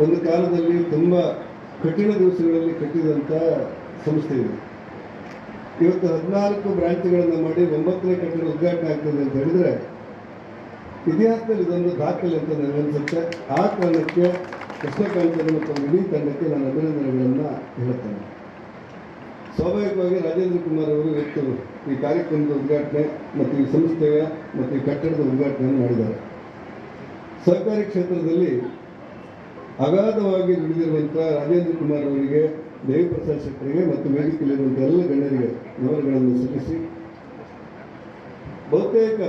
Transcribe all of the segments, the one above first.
ಒಂದು ಕಾಲದಲ್ಲಿ ತುಂಬ ಕಠಿಣ ದಿವಸಗಳಲ್ಲಿ ಕಟ್ಟಿದಂಥ ಸಂಸ್ಥೆ ಇದೆ. ಇವತ್ತು 14 ಬ್ರಾಂಚ್ಗಳನ್ನು ಮಾಡಿ 9ನೇ ಕಟ್ಟಡ ಉದ್ಘಾಟನೆ ಆಗ್ತದೆ ಅಂತ ಹೇಳಿದರೆ ಇತಿಹಾಸದಲ್ಲಿ ಇದೊಂದು ದಾಖಲೆ ಅಂತ ನನಗನ್ಸುತ್ತೆ. ಆ ಕಾರಣಕ್ಕೆ ಕೃಷ್ಣಕಾಂತ ಮತ್ತು ಇಡೀ ತಂಡಕ್ಕೆ ನಾನು ಅಭಿನಂದನೆಗಳನ್ನು ಹೇಳುತ್ತೇನೆ. ಸ್ವಾಭಾವಿಕವಾಗಿ ರಾಜೇಂದ್ರ ಕುಮಾರ್ ಅವರು ಇವತ್ತು ಈ ಕಾರ್ಯಕ್ರಮದ ಉದ್ಘಾಟನೆ ಮತ್ತು ಈ ಸಂಸ್ಥೆಯ ಮತ್ತು ಈ ಕಟ್ಟಡದ ಉದ್ಘಾಟನೆಯನ್ನು ಮಾಡಿದ್ದಾರೆ. ಸರ್ಕಾರಿ ಕ್ಷೇತ್ರದಲ್ಲಿ ಅಗಾಧವಾಗಿ ದುಡಿದಿರುವಂಥ ರಾಜೇಂದ್ರ ಕುಮಾರ್ ಅವರಿಗೆ, ದೇವಿಪ್ರಸಾದ್ ಶೆಟ್ಟರಿಗೆ ಮತ್ತು ವೇದಿಕೆಯಲ್ಲಿರುವಂಥ ಎಲ್ಲ ಗಣ್ಯರಿಗೆ ನಮನಗಳನ್ನು ಸಲ್ಲಿಸಿ, ಬಹುತೇಕ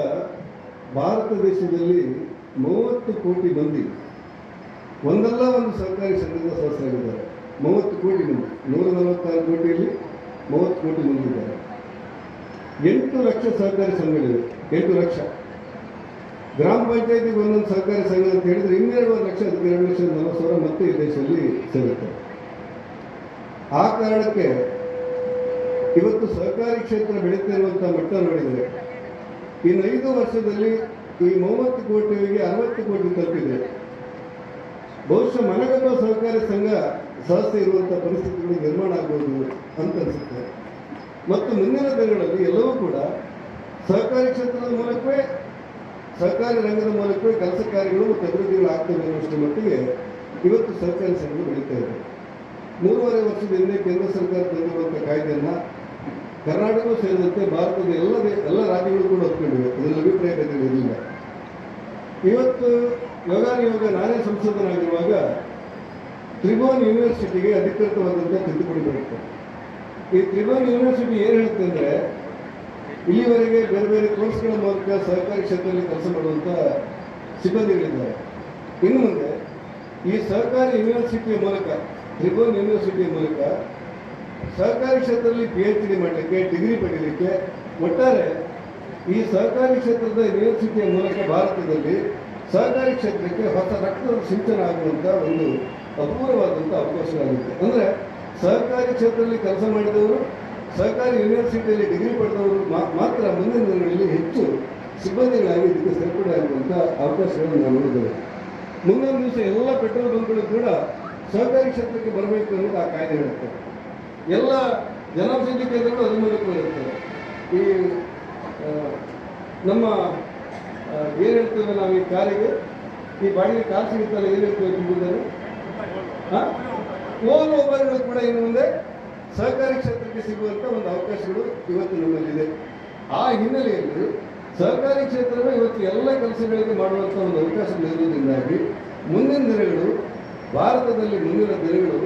ಭಾರತ ದೇಶದಲ್ಲಿ 30 ಕೋಟಿ ಮಂದಿ ಒಂದಲ್ಲ ಒಂದು ಸರ್ಕಾರಿ ಸಂಘದ ಸದಸ್ಯರಾಗಿದ್ದಾರೆ. 30 ಕೋಟಿ ಮಂದಿ, 146 ಕೋಟಿಯಲ್ಲಿ 30 ಕೋಟಿ ಮಂದಿ ಇದ್ದಾರೆ. 8 ಲಕ್ಷ ಸಹಕಾರಿ ಸಂಘಗಳಿವೆ. 8 ಲಕ್ಷ. ಗ್ರಾಮ ಪಂಚಾಯತಿಗೆ ಒಂದೊಂದು ಸಹಕಾರಿ ಸಂಘ ಅಂತ ಹೇಳಿದರೆ 2.5 ಲಕ್ಷ, ಅದಕ್ಕೆ 2,40,000 ಮತ್ತೆ ಈ ದೇಶದಲ್ಲಿ ಸೇರುತ್ತೆ. ಆ ಕಾರಣಕ್ಕೆ ಇವತ್ತು ಸಹಕಾರಿ ಕ್ಷೇತ್ರ ಬೆಳೀತಿರುವಂಥ ಮಟ್ಟ ನೋಡಿದರೆ ಇನ್ನು 5 ವರ್ಷದಲ್ಲಿ ಈ 30 ಕೋಟಿಗೆ 60 ಕೋಟಿ ತಲುಪಿದೆ. ಬಹುಶಃ ಮನಗಂಡ ಸಹಕಾರಿ ಸಂಘ ಸದಸ್ಯ ಇರುವಂಥ ಪರಿಸ್ಥಿತಿಗಳು ನಿರ್ಮಾಣ ಆಗ್ಬೋದು ಅಂತ ಅನಿಸುತ್ತೆ. ಮತ್ತು ಮುಂದಿನ ದಿನಗಳಲ್ಲಿ ಎಲ್ಲವೂ ಕೂಡ ಸಹಕಾರಿ ಕ್ಷೇತ್ರದ ಮೂಲಕವೇ, ಸಹಕಾರಿ ರಂಗದ ಮೂಲಕವೇ ಕೆಲಸ ಕಾರ್ಯಗಳು ಮತ್ತು ಅಭಿವೃದ್ಧಿಗಳು ಆಗ್ತವೆ ಅನ್ನೋಷ್ಟರ ಮಟ್ಟಿಗೆ ಇವತ್ತು ಸಹಕಾರಿ ಸಂಘಗಳು ಬೆಳೀತಾ ಇದೆ. 3.5 ವರ್ಷದ ಹಿಂದೆ ಕೇಂದ್ರ ಸರ್ಕಾರ ತಂದಿರುವಂಥ ಕಾಯ್ದೆಯನ್ನು ಕರ್ನಾಟಕ ಸೇರಿದಂತೆ ಭಾರತದ ಎಲ್ಲ ರಾಜ್ಯಗಳು ಕೂಡ ಒಪ್ಕೊಂಡಿವೆ. ಇದರಲ್ಲಿ ಅಭಿಪ್ರಾಯ ಭೇದಗಳಿರಲಿಲ್ಲ. ಇವತ್ತು ಯೋಗಾನುಯೋಗ ನಾನೇ ಸಂಸದನಾಗಿರುವಾಗ ತ್ರಿಭುವನ್ ಯೂನಿವರ್ಸಿಟಿಗೆ ಅಧಿಕೃತವಾದಂಥ ತಿದ್ದುಪಡಿ ಬರುತ್ತೆ. ಈ ತ್ರಿಭುವನ್ ಯೂನಿವರ್ಸಿಟಿ ಏನು ಹೇಳುತ್ತೆ ಅಂದರೆ, ಇಲ್ಲಿವರೆಗೆ ಬೇರೆ ಬೇರೆ ಕೋರ್ಸ್ಗಳ ಮೂಲಕ ಸಹಕಾರಿ ಕ್ಷೇತ್ರದಲ್ಲಿ ಕೆಲಸ ಮಾಡುವಂಥ ಸಿಬ್ಬಂದಿಗಳಿದ್ದಾರೆ. ಇನ್ನು ಮುಂದೆ ಈ ಸಹಕಾರಿ ಯೂನಿವರ್ಸಿಟಿಯ ಮೂಲಕ, ತ್ರಿಭುವನ್ ಯೂನಿವರ್ಸಿಟಿಯ ಮೂಲಕ ಸಹಕಾರಿ ಕ್ಷೇತ್ರದಲ್ಲಿ PhD ಮಾಡಲಿಕ್ಕೆ, ಡಿಗ್ರಿ ಪಡೀಲಿಕ್ಕೆ, ಒಟ್ಟಾರೆ ಈ ಸಹಕಾರಿ ಕ್ಷೇತ್ರದ ಯೂನಿವರ್ಸಿಟಿಯ ಮೂಲಕ ಭಾರತದಲ್ಲಿ ಸಹಕಾರಿ ಕ್ಷೇತ್ರಕ್ಕೆ ಹೊಸ ರಕ್ತದ ಸಿಂಚನ ಆಗುವಂಥ ಒಂದು ಅಪೂರ್ವವಾದಂಥ ಅವಕಾಶವಾಗುತ್ತೆ. ಅಂದರೆ ಸಹಕಾರಿ ಕ್ಷೇತ್ರದಲ್ಲಿ ಕೆಲಸ ಮಾಡಿದವರು, ಸಹಕಾರಿ ಯೂನಿವರ್ಸಿಟಿಯಲ್ಲಿ ಡಿಗ್ರಿ ಪಡೆದವರು ಮಾತ್ರ ಮುಂದಿನ ದಿನಗಳಲ್ಲಿ ಹೆಚ್ಚು ಸಿಬ್ಬಂದಿಗಳಾಗಿ ಇದಕ್ಕೆ ಸೇರ್ಪಡೆ ಆಗುವಂಥ ಅವಕಾಶಗಳನ್ನು ನಾವು ನೋಡಿದ್ದೇವೆ. ಮುಂದಿನ ದಿವಸ ಎಲ್ಲ ಪೆಟ್ರೋಲ್ ಬಂಕ್ಗಳು ಕೂಡ ಸಹಕಾರಿ ಕ್ಷೇತ್ರಕ್ಕೆ ಬರಬೇಕು ಅನ್ನೋದು ಆ ಕಾಯ್ದೆ ಹೇಳುತ್ತೆ. ಎಲ್ಲ ಜನೌಷಧಿ ಕೇಂದ್ರಗಳು ಅದ್ರ ಮೂಲಕ ಇರ್ತವೆ. ಈ ನಮ್ಮ ಏನು ಹೇಳ್ತೇವೆ ನಾವು ಈ ಕಾರಿಗೆ, ಈ ಬಾಡಿಗೆ ಕಾರ್ ಸಿಗುತ್ತಲ್ಲ, ಏನು ಹೇಳ್ತೇವೆ ತುಂಬಿದ್ದಾರೆ, ಓನ್ ಒಬ್ಬರುಗಳು ಕೂಡ ಇನ್ನು ಮುಂದೆ ಸಹಕಾರಿ ಕ್ಷೇತ್ರಕ್ಕೆ ಸಿಗುವಂಥ ಒಂದು ಅವಕಾಶಗಳು ಇವತ್ತು ನಮ್ಮಲ್ಲಿದೆ. ಆ ಹಿನ್ನೆಲೆಯಲ್ಲಿ ಸಹಕಾರಿ ಕ್ಷೇತ್ರವೇ ಇವತ್ತು ಎಲ್ಲ ಕೆಲಸಗಳಿಗೆ ಮಾಡುವಂಥ ಒಂದು ಅವಕಾಶಗಳಿರುವುದರಿಂದಾಗಿ ಮುಂದಿನ ದಿನಗಳು, ಭಾರತದಲ್ಲಿ ಮುಂದಿನ ದಿನಗಳು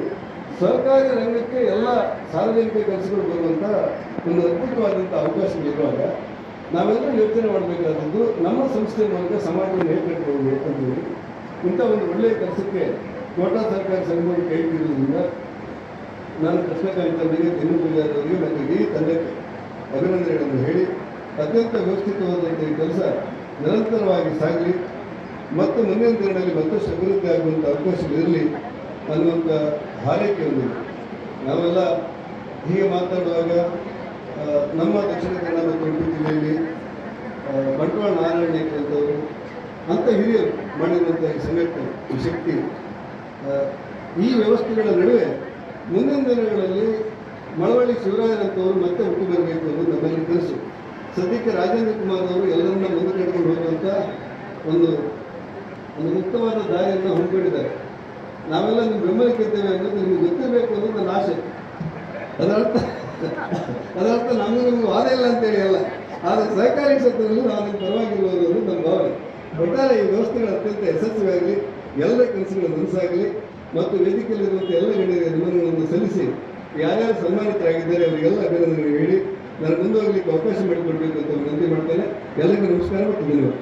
ಸಹಕಾರಿ ರಂಗಕ್ಕೆ ಎಲ್ಲ ಸಾರ್ವಜನಿಕ ಕೆಲಸಗಳು ಬರುವಂಥ ಒಂದು ಅದ್ಭುತವಾದಂಥ ಅವಕಾಶಗಳಿರುವಾಗ ನಾವೆಲ್ಲರೂ ಯೋಚನೆ ಮಾಡಬೇಕಾದದ್ದು ನಮ್ಮ ಸಂಸ್ಥೆಯ ಮೂಲಕ ಸಮಾಜವನ್ನು ಹೇಗೆ ಕಟ್ಟಬಹುದು ಅಂತೇಳಿ. ಇಂಥ ಒಂದು ಒಳ್ಳೆಯ ಕೆಲಸಕ್ಕೆ ಕೋಟಾ ಸಹಕಾರಿ ಸಂಘವನ್ನು ಕೈ ಹಿಡಿಯುವುದರಿಂದ ನಾನು ಕೃಷ್ಣಕಾಂತರಿಗೆ, ದಿನು ಪೂಜಾರಿ ಅವರಿಗೆ ಮತ್ತು ಇಡೀ ತಂಡಕ್ಕೆ ಅಭಿನಂದನೆಗಳನ್ನು ಹೇಳಿ, ಅತ್ಯಂತ ವ್ಯವಸ್ಥಿತವಾದಂಥ ಈ ಕೆಲಸ ನಿರಂತರವಾಗಿ ಸಾಗಲಿ ಮತ್ತು ಮುಂದಿನ ದಿನಗಳಲ್ಲಿ ಮತ್ತಷ್ಟು ಅಭಿವೃದ್ಧಿ ಆಗುವಂಥ ಅವಕಾಶಗಳಿರಲಿ ಅನ್ನುವಂಥ ಹಾರೈಕೆ ಹೊಂದಿದೆ. ನಾವೆಲ್ಲ ಹೀಗೆ ಮಾತಾಡುವಾಗ ನಮ್ಮ ದಕ್ಷಿಣ ಕನ್ನಡ ಮತ್ತು ಉಡುಪಿ ಜಿಲ್ಲೆಯಲ್ಲಿ ಬಂಟ್ವಾಳ ನಾರಾಯಣ ಅಂತವರು ಅಂಥ ಹಿರಿಯರು ಮಾಡಿರುವಂಥ ಈ ಸಂಘಟನೆ, ಈ ಶಕ್ತಿ, ಈ ವ್ಯವಸ್ಥೆಗಳ ನಡುವೆ ಮುಂದಿನ ದಿನಗಳಲ್ಲಿ ಮಳವಳ್ಳಿ ಶಿವರಾಯರಂಥವರು ಮತ್ತೆ ಹುಟ್ಟು ಬರಬೇಕು ಅನ್ನೋದು ನಮ್ಮೆಲ್ಲರ ಕನಸು. ಸದ್ಯಕ್ಕೆ ರಾಜೇಂದ್ರ ಕುಮಾರ್ ಅವರು ಎಲ್ಲರನ್ನ ಮುಂದೆ ಕಟ್ಕೊಂಡು ಹೋಗುವಂಥ ಒಂದು ಮುಕ್ತವಾದ ದಾರಿಯನ್ನು ಹಮ್ಮಿಕೊಂಡಿದ್ದಾರೆ. ನಾವೆಲ್ಲ ನಿಮ್ಮ ಬೆಂಬಲಿಕ್ಕಿದ್ದೇವೆ ಅನ್ನೋದು ನಿಮಗೆ ಗೊತ್ತಿರಬೇಕು ಅನ್ನೋದು ನನ್ನ ಆಸೆ. ಅದರರ್ಥ ನಮಗೂ ವಾದ ಇಲ್ಲ ಅಂತೇಳಿ ಅಲ್ಲ, ಆದರೆ ಸಹಕಾರಿ ಕ್ಷೇತ್ರದಲ್ಲಿ ನಾವು ನಿಮ್ಮ ಪರವಾಗಿರ್ಬೋದು ಅನ್ನೋದು ನನ್ನ ಭಾವನೆ. ಒಟ್ಟಾರೆ ಈ ವ್ಯವಸ್ಥೆಗಳು ಅತ್ಯಂತ ಯಶಸ್ವಿಯಾಗಲಿ, ಎಲ್ಲ ಕೆಲಸಗಳು ನನಸಾಗಲಿ ಮತ್ತು ವೇದಿಕೆಯಲ್ಲಿರುವಂಥ ಎಲ್ಲ ಗಣ್ಯರಿಗೆ ಅಭಿನಂದನೆಗಳನ್ನು ಸಲ್ಲಿಸಿ, ಯಾರ್ಯಾರು ಸನ್ಮಾನಿತರಾಗಿದ್ದಾರೆ ಅವರಿಗೆಲ್ಲ ಅಭಿನಂದನೆ ಹೇಳಿ ನಾನು ಮುಂದೆ ಹೋಗಲಿಕ್ಕೆ ಅವಕಾಶ ಮಾಡಿಕೊಡ್ಬೇಕು ಅಂತ ವಿನಂತಿ ಮಾಡ್ತೇನೆ. ಎಲ್ಲರಿಗೂ ನಮಸ್ಕಾರ ಮತ್ತು ಧನ್ಯವಾದ.